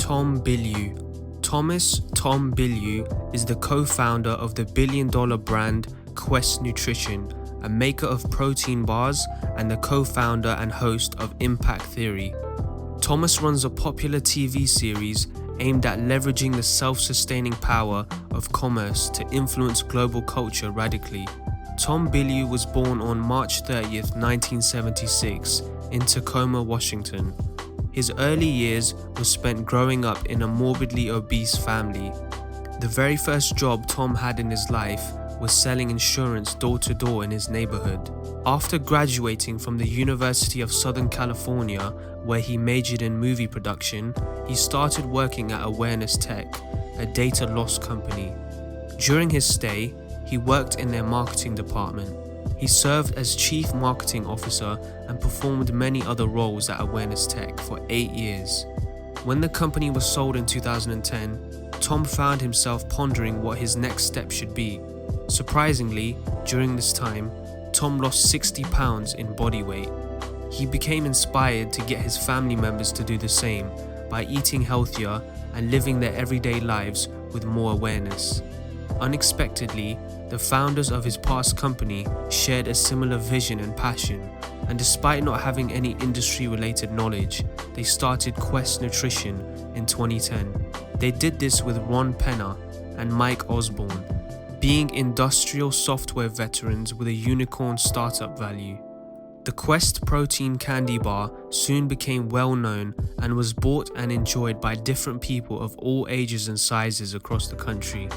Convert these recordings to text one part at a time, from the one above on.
Tom Bilyeu. Tom Bilyeu is the co-founder of the billion-dollar brand Quest Nutrition, a maker of protein bars and the co-founder and host of Impact Theory. Thomas runs a popular TV series aimed at leveraging the self-sustaining power of commerce to influence global culture radically. Tom Bilyeu was born on March 30th, 1976 in Tacoma, Washington. His early years were spent growing up in a morbidly obese family. The very first job Tom had in his life was selling insurance door to door in his neighborhood. After graduating from the University of Southern California, where he majored in movie production, he started working at Awareness Tech, a data loss company. During his stay, he worked in their marketing department. He served as Chief Marketing Officer and performed many other roles at Awareness Tech for 8 years. When the company was sold in 2010, Tom found himself pondering what his next step should be. Surprisingly, during this time, Tom lost 60 pounds in body weight. He became inspired to get his family members to do the same by eating healthier and living their everyday lives with more awareness. Unexpectedly, the founders of his past company shared a similar vision and passion, and despite not having any industry-related knowledge, they started Quest Nutrition in 2010. They did this with Ron Penner and Mike Osborne, being industrial software veterans with a unicorn startup value. The Quest protein candy bar soon became well known and was bought and enjoyed by different people of all ages and sizes across the country.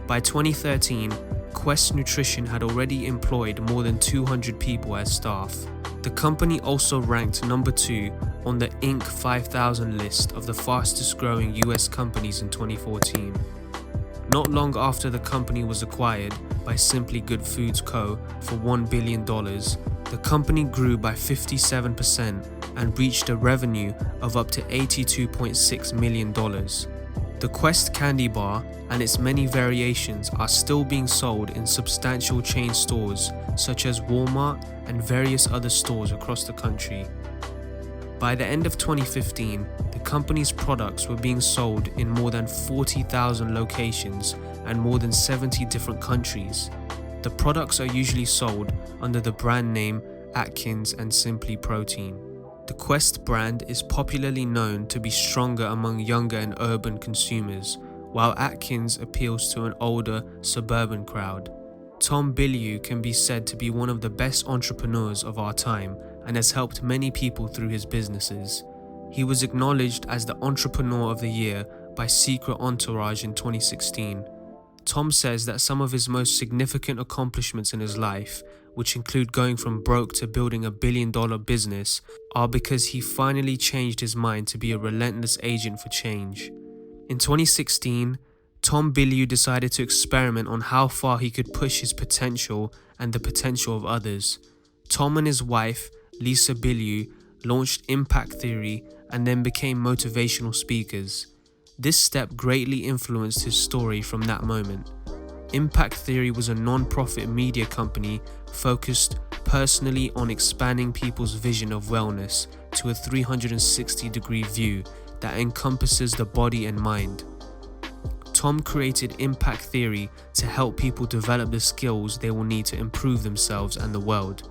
By 2013, Quest Nutrition had already employed more than 200 people as staff. The company also ranked number 2 on the Inc. 5000 list of the fastest growing US companies in 2014. Not long after the company was acquired by Simply Good Foods Co. for $1 billion, the company grew by 57% and reached a revenue of up to $82.6 million. The Quest candy bar and its many variations are still being sold in substantial chain stores such as Walmart and various other stores across the country. By the end of 2015, the company's products were being sold in more than 40,000 locations and more than 70 different countries. The products are usually sold under the brand name Atkins and Simply Protein. The Quest brand is popularly known to be stronger among younger and urban consumers, while Atkins appeals to an older, suburban crowd. Tom Bilyeu can be said to be one of the best entrepreneurs of our time and has helped many people through his businesses. He was acknowledged as the Entrepreneur of the Year by Secret Entourage in 2016. Tom says that some of his most significant accomplishments in his life, which include going from broke to building a billion-dollar business, are because he finally changed his mind to be a relentless agent for change. In 2016, Tom Bilyeu decided to experiment on how far he could push his potential and the potential of others. Tom and his wife, Lisa Bilyeu, launched Impact Theory and then became motivational speakers. This step greatly influenced his story from that moment. Impact Theory was a non-profit media company focused personally on expanding people's vision of wellness to a 360-degree view that encompasses the body and mind. Tom created Impact Theory to help people develop the skills they will need to improve themselves and the world.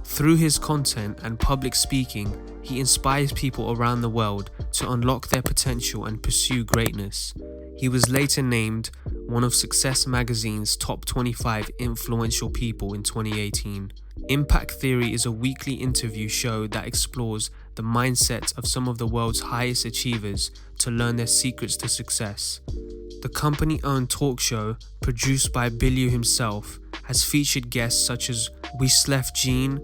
Through his content and public speaking, he inspires people around the world to unlock their potential and pursue greatness. He was later named one of Success Magazine's top 25 influential people in 2018. Impact Theory is a weekly interview show that explores the mindset of some of the world's highest achievers to learn their secrets to success. The company-owned talk show, produced by Bilyeu himself, has featured guests such as Wislev Jean,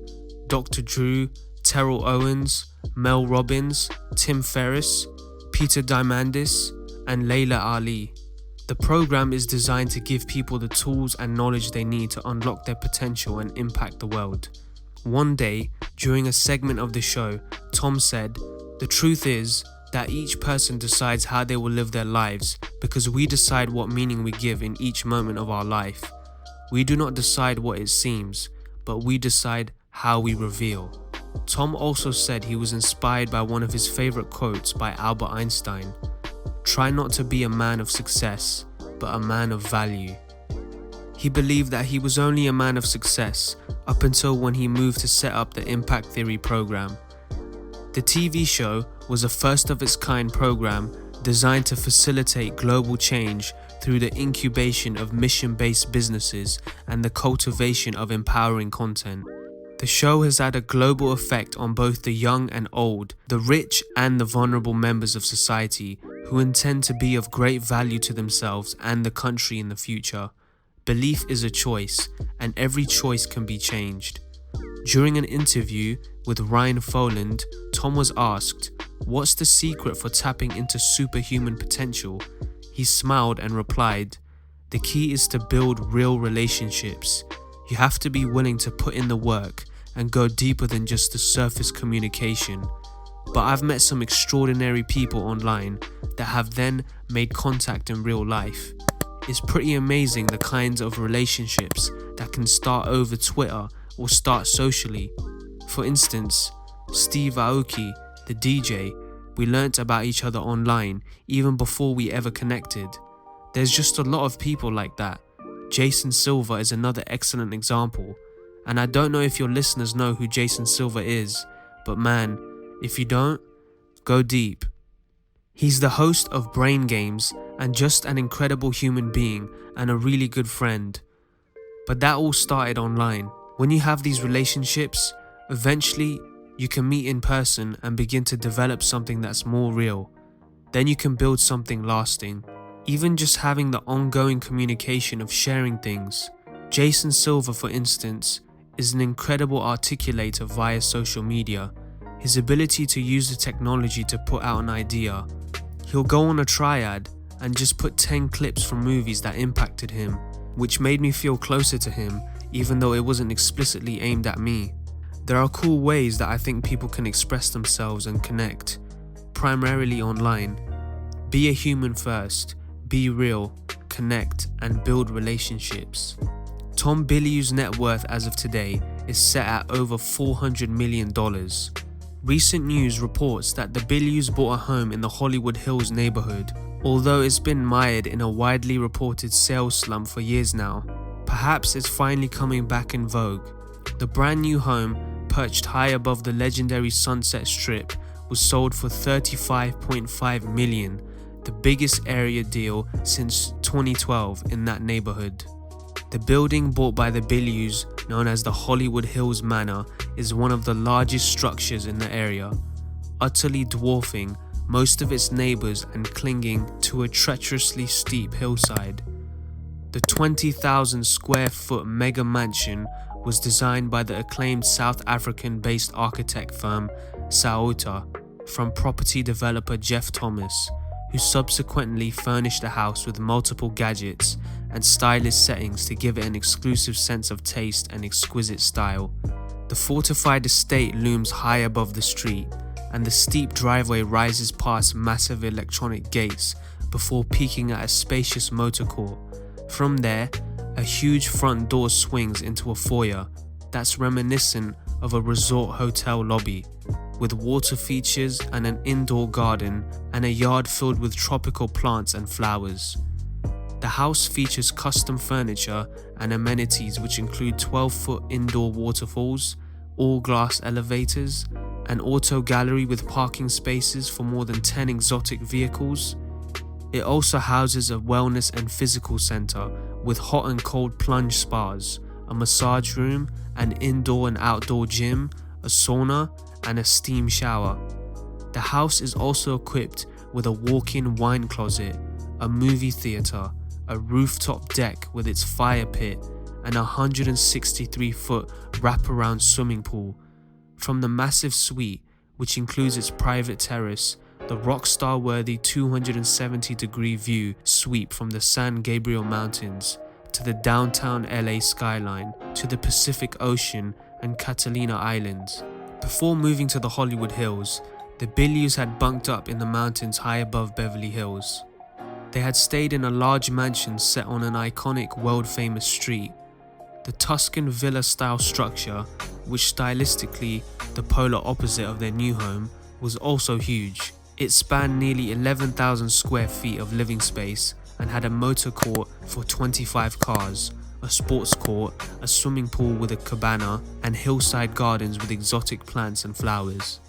Dr. Drew, Terrell Owens, Mel Robbins, Tim Ferriss, Peter Diamandis, and Layla Ali. The program is designed to give people the tools and knowledge they need to unlock their potential and impact the world. One day, during a segment of the show, Tom said, "The truth is that each person decides how they will live their lives because we decide what meaning we give in each moment of our life. We do not decide what it seems, but we decide how we reveal." Tom also said he was inspired by one of his favorite quotes by Albert Einstein. try not to be a man of success, but a man of value. He believed that he was only a man of success up until when he moved to set up the Impact Theory program. The TV show was a first of its kind program designed to facilitate global change through the incubation of mission-based businesses and the cultivation of empowering content. The show has had a global effect on both the young and old, the rich and the vulnerable members of society who intend to be of great value to themselves and the country in the future. Belief is a choice, and every choice can be changed. During an interview with Ryan Foland, Tom was asked, "What's the secret for tapping into superhuman potential?" He smiled and replied, "The key is to build real relationships. You have to be willing to put in the work and go deeper than just the surface communication. But I've met some extraordinary people online that have then made contact in real life. It's pretty amazing the kinds of relationships that can start over Twitter or start socially. For instance, Steve Aoki, the DJ, we learnt about each other online even before we ever connected. There's just a lot of people like that. Jason Silva is another excellent example. And I don't know if your listeners know who Jason Silva is, but man, if you don't, go deep. He's the host of Brain Games and just an incredible human being and a really good friend. But that all started online. When you have these relationships, eventually you can meet in person and begin to develop something that's more real. Then you can build something lasting. Even just having the ongoing communication of sharing things. Jason Silva, for instance, is an incredible articulator via social media. His ability to use the technology to put out an idea. He'll go on a triad and just put 10 clips from movies that impacted him, which made me feel closer to him, even though it wasn't explicitly aimed at me. There are cool ways that I think people can express themselves and connect, primarily online. Be a human first, be real, connect, and build relationships. Tom Bilyeu's net worth as of today is set at over $400 million. Recent news reports that the Bilyeus bought a home in the Hollywood Hills neighborhood, although it's been mired in a widely reported sales slump for years now. Perhaps it's finally coming back in vogue. The brand new home, perched high above the legendary Sunset Strip, was sold for $35.5 million, the biggest area deal since 2012 in that neighborhood. The building bought by the Bilyeus, known as the Hollywood Hills Manor, is one of the largest structures in the area, utterly dwarfing most of its neighbors and clinging to a treacherously steep hillside. The 20,000 square foot mega mansion was designed by the acclaimed South African-based architect firm Saota from property developer Jeff Thomas, who subsequently furnished the house with multiple gadgets and stylish settings to give it an exclusive sense of taste and exquisite style. The fortified estate looms high above the street, and the steep driveway rises past massive electronic gates before peaking at a spacious motor court. From there, a huge front door swings into a foyer that's reminiscent of a resort hotel lobby, with water features and an indoor garden and a yard filled with tropical plants and flowers. The house features custom furniture and amenities which include 12-foot indoor waterfalls, all-glass elevators, an auto gallery with parking spaces for more than 10 exotic vehicles. It also houses a wellness and physical center with hot and cold plunge spas, a massage room, an indoor and outdoor gym, a sauna, and a steam shower. The house is also equipped with a walk-in wine closet, a movie theater, a rooftop deck with its fire pit, and a 163-foot wraparound swimming pool. From the massive suite, which includes its private terrace, the rockstar-worthy 270-degree view sweep from the San Gabriel Mountains to the downtown LA skyline to the Pacific Ocean and Catalina Islands. Before moving to the Hollywood Hills, the Bilyeus had bunked up in the mountains high above Beverly Hills. They had stayed in a large mansion set on an iconic world-famous street. The Tuscan villa-style structure, which stylistically the polar opposite of their new home, was also huge. It spanned nearly 11,000 square feet of living space and had a motor court for 25 cars, a sports court, a swimming pool with a cabana, and hillside gardens with exotic plants and flowers.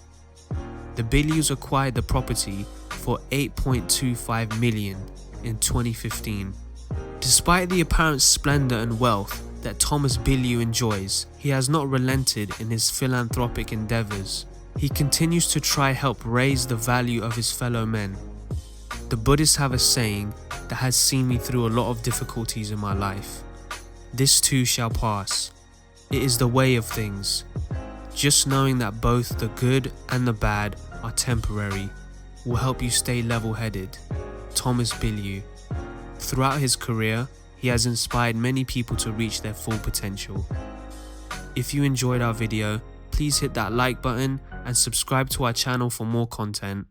The Bilyeus acquired the property for $8.25 million in 2015. Despite the apparent splendor and wealth that Thomas Bilyeu enjoys, he has not relented in his philanthropic endeavors. He continues to try help raise the value of his fellow men. The Buddhists have a saying that has seen me through a lot of difficulties in my life. This too shall pass. It is the way of things. Just knowing that both the good and the bad are temporary will help you stay level-headed. Thomas Bilyeu. Throughout his career, he has inspired many people to reach their full potential. If you enjoyed our video, please hit that like button and subscribe to our channel for more content.